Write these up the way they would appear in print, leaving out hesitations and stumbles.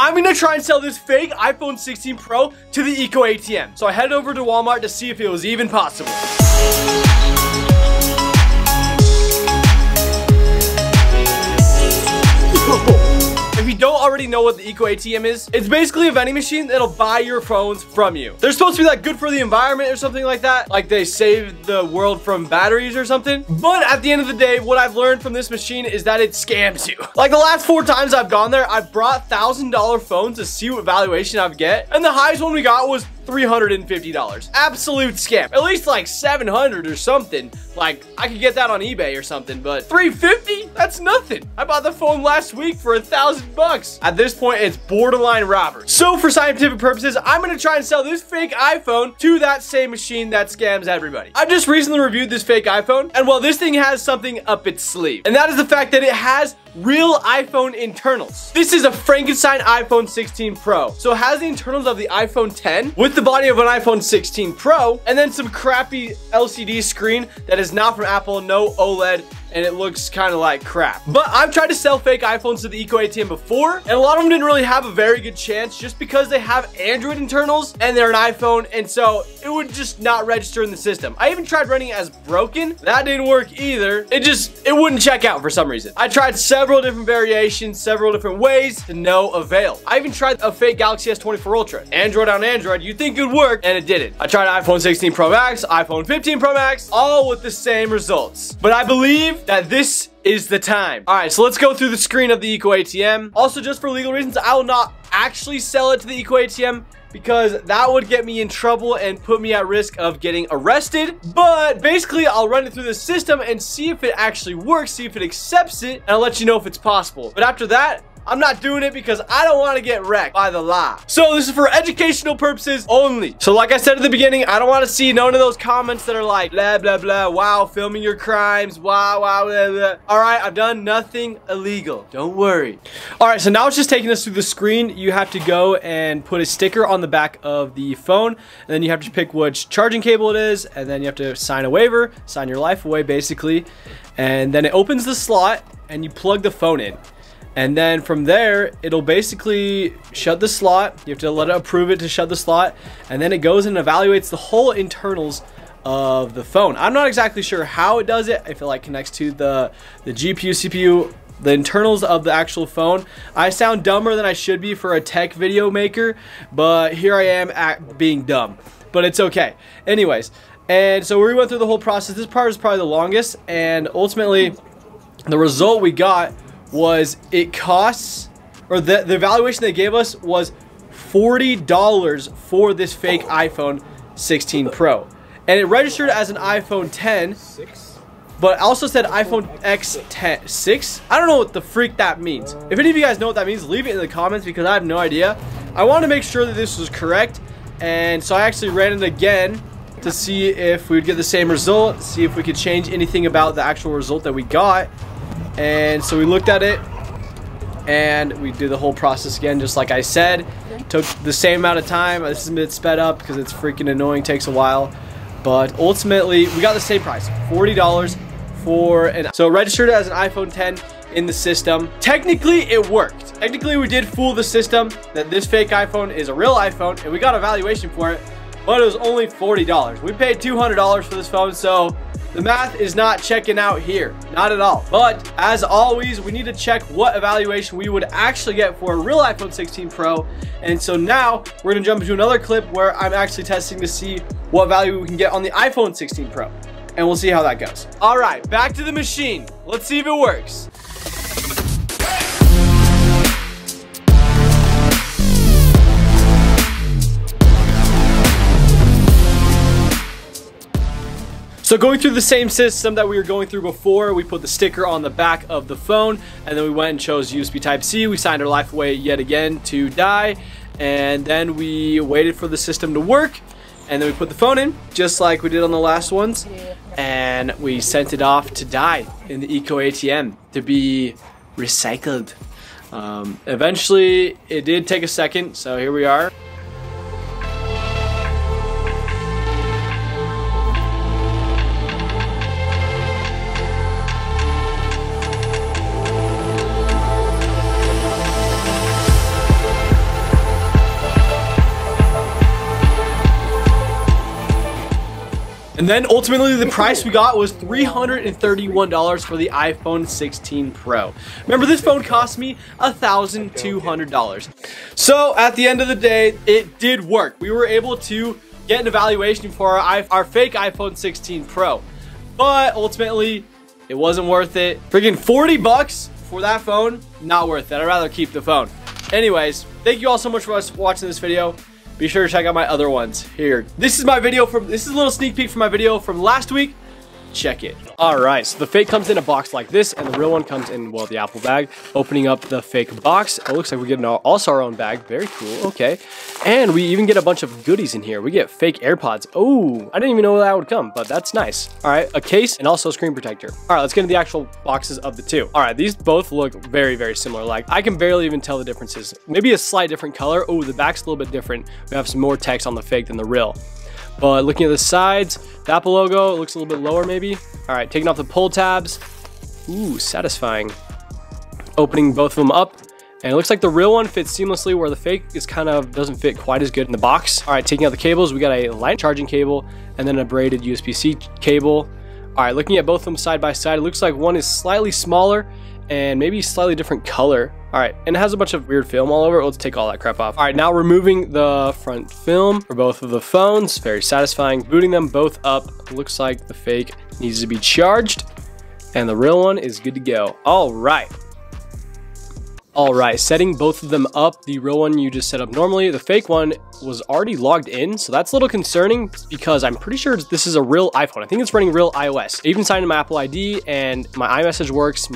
I'm gonna try and sell this fake iPhone 16 Pro to the EcoATM. So I headed over to Walmart to see if it was even possible. If you don't already know what the EcoATM is, it's basically a vending machine that'll buy your phones from you. They're supposed to be like good for the environment or something like that. Like they save the world from batteries or something. But at the end of the day, what I've learned from this machine is that it scams you. Like the last 4 times I've gone there, I've brought $1,000 phones to see what valuation I'd get. And the highest one we got was $350. Absolute scam. At least like 700 or something. Like I could get that on eBay or something, but 350? That's nothing. I bought the phone last week for $1,000. At this point, it's borderline robbery. So for scientific purposes, I'm gonna try and sell this fake iPhone to that same machine that scams everybody. I've just recently reviewed this fake iPhone, and well, this thing has something up its sleeve, and that is the fact that it has real iPhone internals. This is a Frankenstein iPhone 16 Pro. So it has the internals of the iPhone 10 with the body of an iPhone 16 Pro, and then some crappy LCD screen that is not from Apple, no OLED, and it looks kind of like crap. But I've tried to sell fake iPhones to the EcoATM before, and a lot of them didn't really have a very good chance just because they have Android internals and they're an iPhone, and so it would just not register in the system. I even tried running it as broken. That didn't work either. It wouldn't check out for some reason. I tried several different variations, several different ways, to no avail. I even tried a fake Galaxy S24 Ultra. Android on Android, you'd think it would work, and it didn't. I tried iPhone 16 Pro Max, iPhone 15 Pro Max, all with the same results. But I believe that this is the time. All right, so let's go through the screen of the EcoATM. Also, just for legal reasons, I will not actually sell it to the EcoATM because that would get me in trouble and put me at risk of getting arrested. But basically, I'll run it through the system and see if it actually works, see if it accepts it, and I'll let you know if it's possible. But after that, I'm not doing it because I don't want to get wrecked by the law. So this is for educational purposes only. So like I said at the beginning, I don't want to see none of those comments that are like, blah, blah, blah, wow, filming your crimes, wow, wow, blah, blah. All right, I've done nothing illegal. Don't worry. All right, so now it's just taking us through the screen. You have to go and put a sticker on the back of the phone, and then you have to pick which charging cable it is, and then you have to sign a waiver, sign your life away, basically. And then it opens the slot, and you plug the phone in. And then from there, it'll basically shut the slot. You have to let it approve it to shut the slot. And then it goes and evaluates the whole internals of the phone. I'm not exactly sure how it does it. If it like connects to the GPU, CPU, the internals of the actual phone. I sound dumber than I should be for a tech video maker, but here I am at being dumb. But it's okay. Anyways, and so we went through the whole process. This part is probably the longest. And ultimately, the result we got was it costs, or the evaluation they gave us was $40 for this fake iPhone 16 Pro. And it registered as an iPhone 10, but also said iPhone X6. I don't know what the freak that means. If any of you guys know what that means, leave it in the comments because I have no idea. I want to make sure that this was correct, and so I actually ran it again to see if we would get the same result, see if we could change anything about the actual result that we got. And so we looked at it and we did the whole process again, just like I said. Took the same amount of time. This is a bit sped up because it's freaking annoying, takes a while. But ultimately, we got the same price, $40 for an... So it registered as an iPhone 10 in the system. Technically, it worked. Technically, we did fool the system that this fake iPhone is a real iPhone, and we got a valuation for it, but it was only $40. We paid $200 for this phone, so the math is not checking out here, not at all. But as always, we need to check what evaluation we would actually get for a real iPhone 16 Pro. And so now we're gonna jump into another clip where I'm actually testing to see what value we can get on the iPhone 16 Pro. And we'll see how that goes. All right, back to the machine. Let's see if it works. So going through the same system that we were going through before, we put the sticker on the back of the phone, and then we went and chose USB Type-C. We signed our life away yet again to die, and then we waited for the system to work, and then we put the phone in, just like we did on the last ones, and we sent it off to die in the EcoATM to be recycled. Eventually, it did take a second, so here we are. And then ultimately the price we got was $331 for the iPhone 16 Pro. Remember, this phone cost me $1,200. So at the end of the day, it did work. We were able to get an evaluation for our fake iPhone 16 Pro. But ultimately, it wasn't worth it. Freaking 40 bucks for that phone, not worth it. I'd rather keep the phone. Anyways, thank you all so much for watching this video. Be sure to check out my other ones here. This is a little sneak peek from my video from last week. Check it. All right, so the fake comes in a box like this, and the real one comes in, well, the Apple bag. Opening up the fake box, it looks like we get also our own bag. Very cool. Okay, and we even get a bunch of goodies in here. We get fake AirPods. Oh, I didn't even know that would come, but that's nice. All right, a case and also a screen protector. All right, let's get into the actual boxes of the two. All right, these both look very, very similar. Like, I can barely even tell the differences. Maybe a slight different color. Oh, the back's a little bit different. We have some more text on the fake than the real. But looking at the sides, the Apple logo looks a little bit lower maybe. All right, taking off the pull tabs. Ooh, satisfying. Opening both of them up. And it looks like the real one fits seamlessly, where the fake is doesn't fit quite as good in the box. All right, taking out the cables, we got a light charging cable and then a braided USB-C cable. All right, looking at both of them side by side, it looks like one is slightly smaller and maybe slightly different color. All right, and it has a bunch of weird film all over it. Let's take all that crap off. All right, now removing the front film for both of the phones. Very satisfying. Booting them both up. Looks like the fake needs to be charged and the real one is good to go. All right. All right, setting both of them up. The real one you just set up normally. The fake one was already logged in, so that's a little concerning because I'm pretty sure this is a real iPhone. I think it's running real iOS. I even signed in my Apple ID and my iMessage works,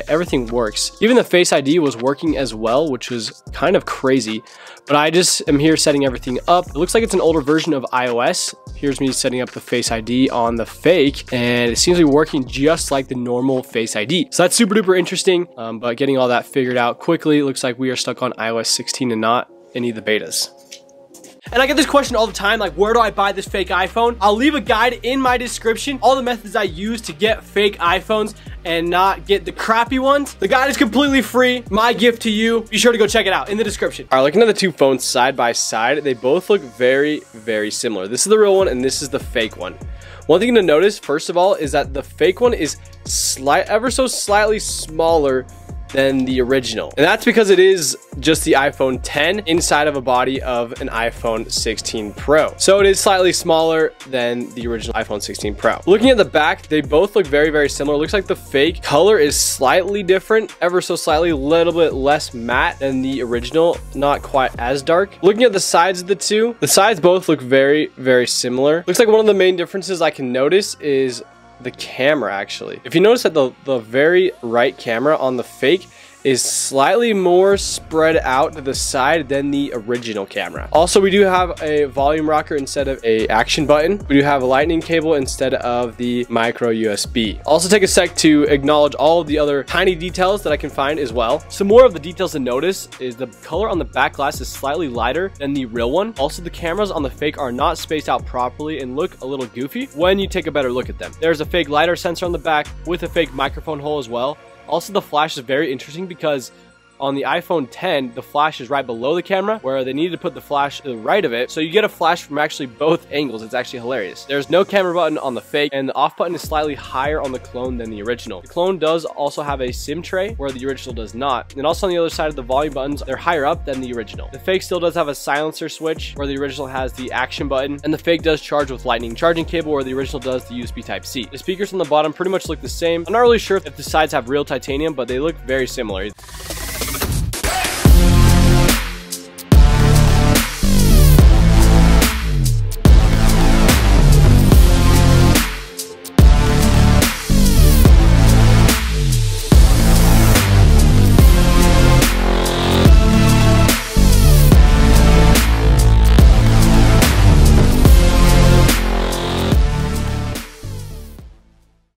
everything works. Even the Face ID was working as well, which was kind of crazy. But I just am here setting everything up. It looks like it's an older version of iOS. Here's me setting up the Face ID on the fake, and it seems to be working just like the normal Face ID. So that's super duper interesting, but getting all that figured out quickly. It looks like we are stuck on iOS 16 and not any of the betas. And I get this question all the time, like, where do I buy this fake iPhone? I'll leave a guide in my description, all the methods I use to get fake iPhones and not get the crappy ones. The guide is completely free. My gift to you. Be sure to go check it out in the description. All right, looking at the two phones side by side, they both look very, very similar. This is the real one and this is the fake one. One thing to notice, first of all, is that the fake one is ever so slightly smaller than the original. And that's because it is just the iPhone 10 inside of a body of an iPhone 16 Pro. So it is slightly smaller than the original iPhone 16 Pro. Looking at the back, they both look very, very similar. It looks like the fake color is slightly different, ever so slightly, a little bit less matte than the original, not quite as dark. Looking at the sides of the two, the sides both look very, very similar. Looks like one of the main differences I can notice is the camera, actually. If you notice that the very right camera on the fake is slightly more spread out to the side than the original camera. Also, we do have a volume rocker instead of a action button. We do have a lightning cable instead of the micro USB. Also take a sec to acknowledge all of the other tiny details that I can find as well. Some more of the details to notice is the color on the back glass is slightly lighter than the real one. Also, the cameras on the fake are not spaced out properly and look a little goofy when you take a better look at them. There's a fake LiDAR sensor on the back with a fake microphone hole as well. Also, the flash is very interesting because on the iPhone 10, the flash is right below the camera, where they needed to put the flash to the right of it. So you get a flash from actually both angles. It's actually hilarious. There's no camera button on the fake, and the off button is slightly higher on the clone than the original. The clone does also have a SIM tray, where the original does not. And also on the other side of the volume buttons, they're higher up than the original. The fake still does have a silencer switch, where the original has the action button, and the fake does charge with lightning charging cable, where the original does the USB Type-C. The speakers on the bottom pretty much look the same. I'm not really sure if the sides have real titanium, but they look very similar.